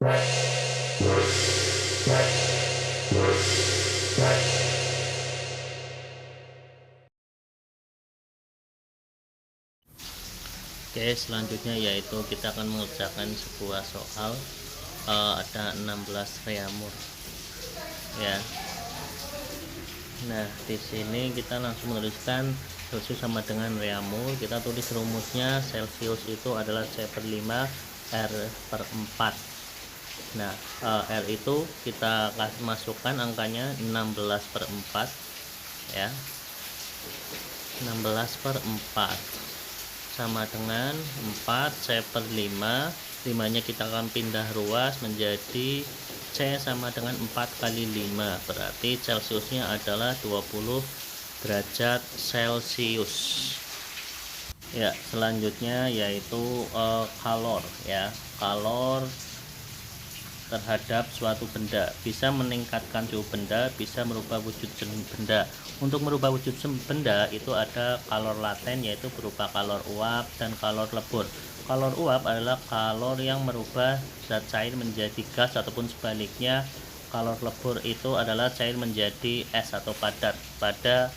Oke, selanjutnya yaitu kita akan mengerjakan sebuah soal, ada 16 reamur ya. Nah, di sini kita langsung menuliskan Celsius sama dengan reamur. Kita tulis rumusnya, Celsius itu adalah C/5 R per 4. Nah, R itu kita masukkan angkanya 16/4 ya. 16/4 sama dengan 4 C/5. 5 nya kita akan pindah ruas menjadi C sama dengan 4 kali 5, berarti Celsiusnya adalah 20 derajat Celcius ya. Selanjutnya yaitu kalor ya. Kalor terhadap suatu benda bisa meningkatkan suhu benda, bisa merubah wujud benda. Untuk merubah wujud benda itu ada kalor laten, yaitu berupa kalor uap dan kalor lebur. Kalor uap adalah kalor yang merubah zat cair menjadi gas ataupun sebaliknya. Kalor lebur itu adalah cair menjadi es atau padat pada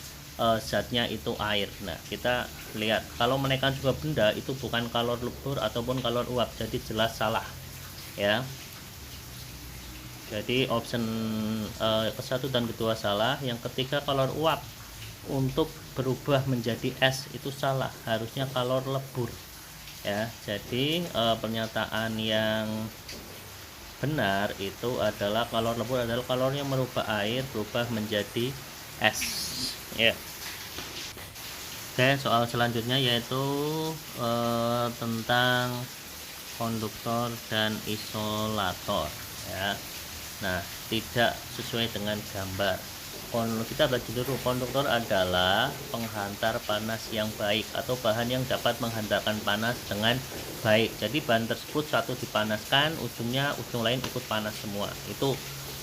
zatnya itu air. Nah, kita lihat kalau menaikkan suhu benda itu bukan kalor lebur ataupun kalor uap, jadi jelas salah ya. Jadi option ke-1 dan kedua salah. Yang ketiga kalor uap untuk berubah menjadi es itu salah, harusnya kalor lebur ya. Jadi pernyataan yang benar itu adalah kalor lebur adalah kalor yang merubah air berubah menjadi es ya. Oke, soal selanjutnya yaitu tentang konduktor dan isolator ya. Nah, tidak sesuai dengan gambar. Kita baca dulu. Konduktor adalah penghantar panas yang baik atau bahan yang dapat menghantarkan panas dengan baik. Jadi bahan tersebut satu dipanaskan, ujung lain ikut panas semua. Itu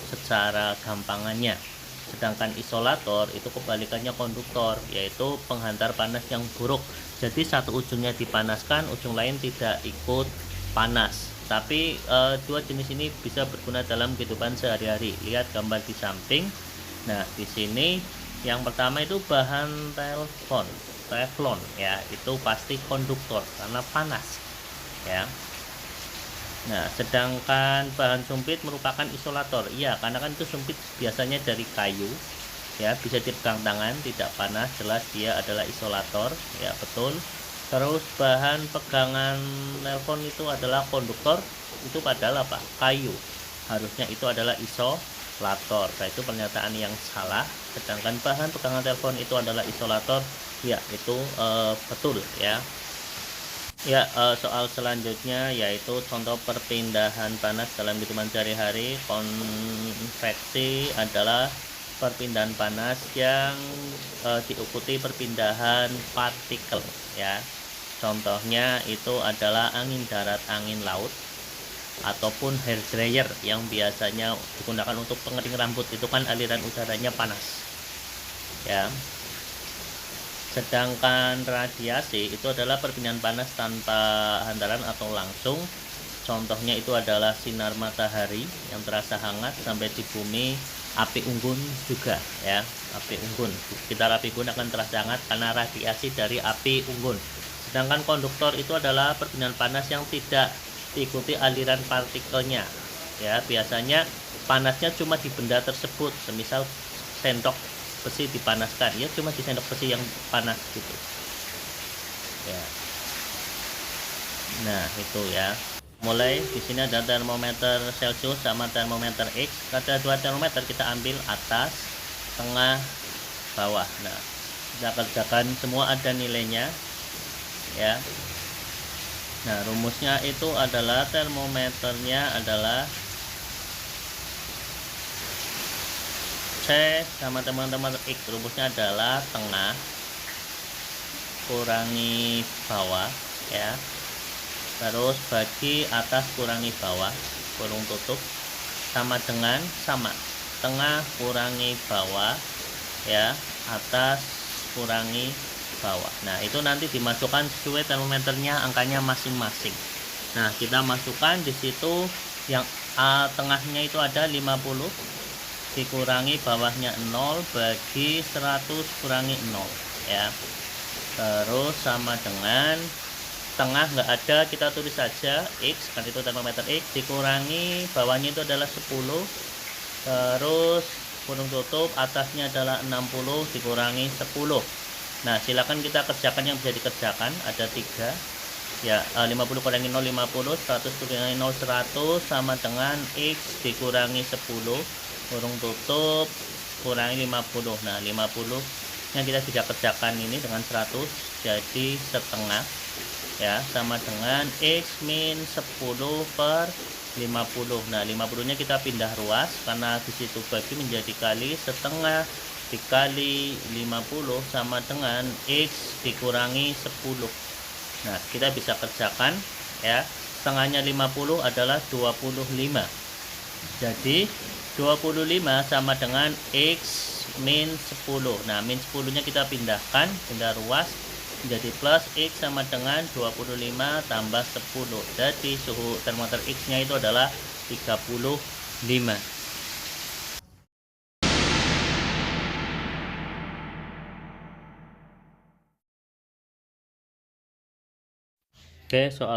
secara gampangannya. Sedangkan isolator itu kebalikannya konduktor, yaitu penghantar panas yang buruk. Jadi satu ujungnya dipanaskan, ujung lain tidak ikut panas. Tapi dua jenis ini bisa berguna dalam kehidupan sehari-hari. Lihat gambar di samping. Nah, di sini yang pertama itu bahan teflon ya, itu pasti konduktor karena panas ya. Nah, sedangkan bahan sumpit merupakan isolator. Iya, karena kan itu sumpit biasanya dari kayu ya, bisa dipegang tangan, tidak panas, jelas dia adalah isolator ya, betul. Terus bahan pegangan telepon itu adalah konduktor, itu padahal apa? Kayu, harusnya itu adalah isolator. Nah, itu pernyataan yang salah. Sedangkan bahan pegangan telepon itu adalah isolator, ya itu betul ya. Ya, soal selanjutnya yaitu contoh perpindahan panas dalam kehidupan sehari-hari. Konveksi adalah perpindahan panas yang diikuti perpindahan partikel ya. Contohnya itu adalah angin darat, angin laut, ataupun hair dryer yang biasanya digunakan untuk pengering rambut. Itu kan aliran udaranya panas ya. Sedangkan radiasi itu adalah perpindahan panas tanpa hantaran atau langsung. Contohnya itu adalah sinar matahari yang terasa hangat sampai di bumi, api unggun juga ya. Api unggun, sekitar api unggun akan terasa hangat karena radiasi dari api unggun. Sedangkan konduktor itu adalah perpindahan panas yang tidak diikuti aliran partikelnya ya. Biasanya panasnya cuma di benda tersebut, semisal sendok besi dipanaskan ya, cuma di sendok besi yang panas gitu ya. Nah, itu ya. Mulai di sini ada termometer Celcius sama termometer X. Ada dua termometer, kita ambil atas, tengah, bawah. Nah, kita kerjakan semua, ada nilainya ya. Nah, rumusnya itu adalah termometernya adalah C sama termometer X. Rumusnya adalah tengah kurangi bawah ya. Terus bagi atas kurangi bawah, kurung tutup, sama dengan tengah kurangi bawah ya, atas kurangi bawah. Nah, itu nanti dimasukkan sesuai termometernya, angkanya masing-masing. Nah, kita masukkan di situ yang tengahnya itu ada 50 dikurangi bawahnya 0 bagi 100 kurangi 0 ya. Terus sama dengan tengah nggak ada, kita tulis saja X, kan itu termometer X, dikurangi bawahnya itu adalah 10, terus kurung tutup, atasnya adalah 60 dikurangi 10. Nah silakan kita kerjakan yang bisa dikerjakan, ada 3 ya. 50 kurangi 0 50, 100 kurangi 0 100, sama dengan X dikurangi 10 kurung tutup kurangi 50. Nah 50 yang kita bisa kerjakan ini dengan 100 jadi setengah ya, sama dengan X min 10 per 50. Nah 50 nya kita pindah ruas karena di situ bagi menjadi kali, setengah dikali 50 sama dengan X dikurangi 10. Nah kita bisa kerjakan ya, setengahnya 50 adalah 25, jadi 25 sama dengan X min 10. Nah min 10 nya kita pindahkan, pindah ruas menjadi plus X sama dengan 25 tambah 10. Jadi suhu termometer X nya itu adalah 35. Oke, soal